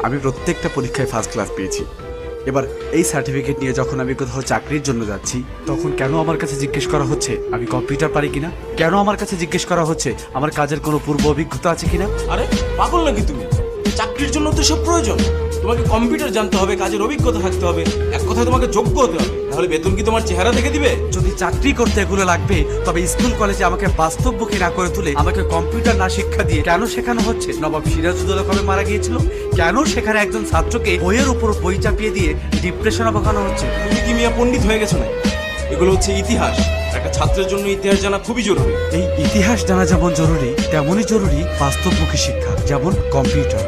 আমি প্রত্যেকটা পরীক্ষায় ফার্স্ট ক্লাস পেয়েছি। এবার এই সার্টিফিকেট নিয়ে যখন আমি কোথাও চাকরির জন্য যাচ্ছি, তখন কেন আমার কাছে জিজ্ঞেস করা হচ্ছে আমি কম্পিউটার পারি কিনা? কেন আমার কাছে জিজ্ঞেস করা হচ্ছে আমার কাজের কোনো পূর্ব অভিজ্ঞতা আছে কিনা? আরে পাগল নাকি তুমি? চাকরির জন্য তো সব প্রয়োজন। তোমাকে কম্পিউটার জানতে হবে, কাজের অভিজ্ঞতা থাকতে হবে, এক কথায় তোমাকে যোগ্য হতে হবে। তাহলে বেতন কি তোমার চেহারা দেখে দিবে? যদি চাকরি করতে এগুলো লাগবে, তবে স্কুল কলেজে আমাকে বাস্তবমুখী না করে তুলে আমাকে কম্পিউটার না শিক্ষা দিয়ে কেন শেখানো হচ্ছে নবাব সিরাজউদ্দৌলা কবে মারা গিয়েছিল? কেন সেখানে একজন ছাত্রকে বইয়ের উপর বই চাপিয়ে দিয়ে ডিপ্রেশনে বসানো হচ্ছে? তুমি কি মিয়া পণ্ডিত হয়ে গেছো না? এগুলো হচ্ছে ইতিহাস। একটা ছাত্রের জন্য ইতিহাস জানা খুবই জরুরি। এই ইতিহাস জানা যেমন জরুরি, তেমনই জরুরি বাস্তবমুখী শিক্ষা, যেমন কম্পিউটার।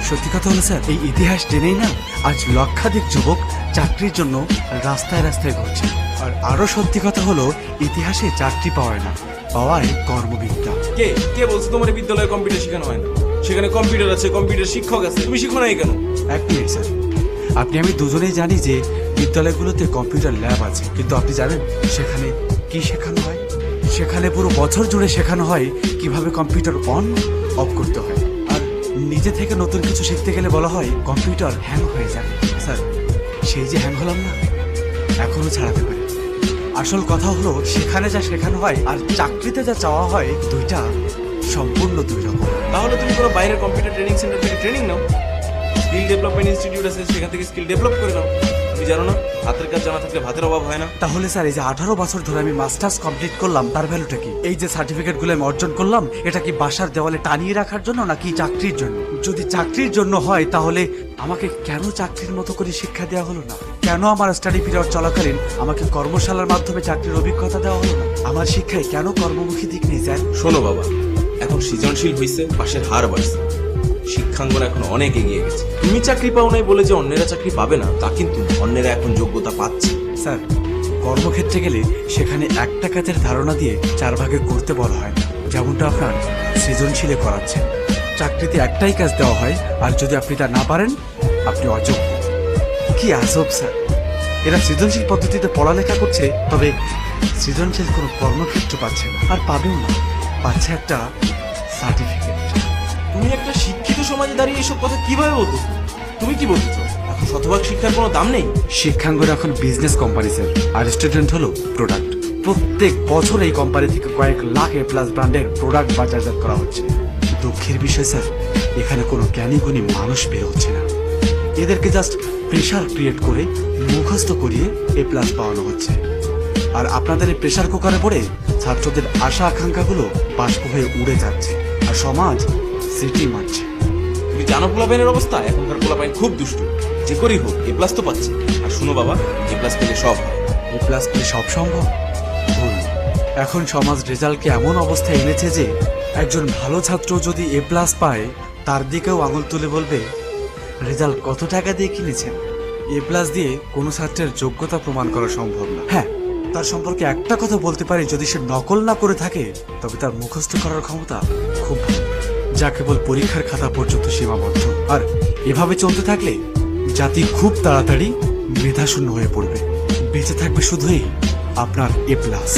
সত্যি কথা হলো স্যার, এই ইতিহাস জেনেই না আজ লক্ষাধিক যুবক চাকরির জন্য রাস্তায় রাস্তায় ঘুরছে। আর আরো সত্যি কথা হলো, ইতিহাসে চাকরি পাওয়ায় না, পাওয়ায় কর্মবিদ্যা। কে কে বলছো তোমার এই বিদ্যালয়ে কম্পিউটার শেখানো হয় না? সেখানে কম্পিউটার আছে, কম্পিউটার শিক্ষক আছে, তুমি শিখো নাই কেন? এক মিনিট স্যার, আপনি আমি দুজনেই জানি যে বিদ্যালয়গুলোতে কম্পিউটার ল্যাব আছে, কিন্তু আপনি জানেন সেখানে কি শেখানো হয়? সেখানে পুরো বছর জুড়ে শেখানো হয় কিভাবে কম্পিউটার অন অফ করতে হয়। আর নিজে থেকে নতুন কিছু শিখতে গেলে বলা হয় কম্পিউটার হ্যাং হয়ে যায়। স্যার, সেই যে হ্যাং হলাম না, এখনো ছাড়াতে পারি। আসল কথা হলো, সেখানে যা শেখানো হয় আর চাকরিতে যা চাওয়া হয়, দুইটা সম্পূর্ণ দুই রকম। তাহলে তুমি কোনো বাইরের কম্পিউটার ট্রেনিং সেন্টার থেকে ট্রেনিং নাও। স্কিল ডেভেলপমেন্ট ইনস্টিটিউট আছে, সেখান থেকে স্কিল ডেভেলপ করে নাও। তুমি জানো না, হাতের কাজ জানা থাকলে ভাতের অভাব হয় না। তাহলে স্যার, এই যে 18 বছর ধরে আমি মাস্টার্স কমপ্লিট করলাম, তার ভ্যালুটা কি? এই যে সার্টিফিকেট গুলো আমি অর্জন করলাম, এটা কি বাসার দেওয়ালে টানিয়ে রাখার জন্য নাকি চাকরির জন্য? যদি চাকরির জন্য হয়, তাহলে আমাকে কেন চাকরির মতো করে শিক্ষা দেওয়া হলো না? কেন আমার স্টাডি পিরিয়ড চলাকালীন আমাকে কর্মশালার মাধ্যমে চাকরির অভিজ্ঞতা দেওয়া হলো না? আমার শিক্ষায় কেন কর্মমুখী দিক নেই স্যার? শোনো বাবা, এখন সৃজনশীল হয়েছে, পাশের হার বাড়ছে, শিক্ষাঙ্গন এখন অনেক এগিয়ে গেছে। তুমি চাকরি পাও নাই বলে যে অন্যেরা চাকরি পাবে না তা কিন্তু, অন্যেরা এখন যোগ্যতা পাচ্ছে। স্যার, কর্মক্ষেত্রে গেলে সেখানে একটা কাজের ধারণা দিয়ে 4 ভাগে করতে বলা হয় না, যেমনটা আপনার সৃজনশীলে করাচ্ছেন। চাকরিতে একটাই কাজ দেওয়া হয়, আর যদি আপনি তা না পারেন, আপনি অযোগ্য। কি আজব স্যার, এরা সৃজনশীল পদ্ধতিতে পড়ালেখা করছে, তবে সৃজনশীল কোনো কর্মক্ষেত্র পাচ্ছে না, আর পাবেও না। পাচ্ছে একটা সার্টিফিকেট। তুমি একটা শিক্ষিত সমাজে দাঁড়িয়ে এসব কথা কিভাবে বলতো? তুমি কি বলছো এখন শতভাগ শিক্ষার কোনো দাম নেই? শিক্ষাঙ্গন এখন বিজনেস কোম্পানি স্যার, আর স্টুডেন্ট হলো প্রোডাক্ট। প্রত্যেক বছর এই কোম্পানি থেকে কয়েক লাখ এ প্লাস ব্র্যান্ডের প্রোডাক্ট বাজারজাত করা হচ্ছে। দুঃখের বিষয় স্যার, এখানে কোনো জ্ঞানী গুণী মানুষ বের হচ্ছে না। এদেরকে জাস্ট প্রেশার ক্রিয়েট করে মুখস্থ করিয়ে এ প্লাস পাওয়ানো হচ্ছে। আর আপনাদের এই প্রেশার কুকারে পড়ে ছাত্রদের আশা আকাঙ্ক্ষাগুলো বাষ্প হয়ে উড়ে যাচ্ছে, আর সমাজ সিটি মারছে। তুমি জানো পোলাপাইনের অবস্থা? এখনকার পোলাপাইন খুব দুষ্ট। যে করেই হোক এ প্লাস তো পাচ্ছে। আর শুনো বাবা, এ প্লাস পেলে সব হয়। এ প্লাস পেলে সব সম্ভব? ভুল। এখন সমাজ রেজাল্টকে এমন অবস্থায় এনেছে যে একজন ভালো ছাত্র যদি এ প্লাস পায়, তার দিকেও আঙুল তুলে বলবে রেজাল্ট কত টাকা দিয়ে কিনেছেন। এ প্লাস দিয়ে কোনো ছাত্রের যোগ্যতা প্রমাণ করা সম্ভব না। হ্যাঁ, তার সম্পর্কে একটা কথা বলতে পারি, যদি সে নকল না করে থাকে, তবে তার মুখস্থ করার ক্ষমতা খুব ভালো, যা কেবল পরীক্ষার খাতা পর্যন্ত সীমাবদ্ধ। আর এভাবে চলতে থাকলে জাতি খুব তাড়াতাড়ি মেধাশূন্য হয়ে পড়বে। বেঁচে থাকবে শুধুই আপনার এ প্লাস।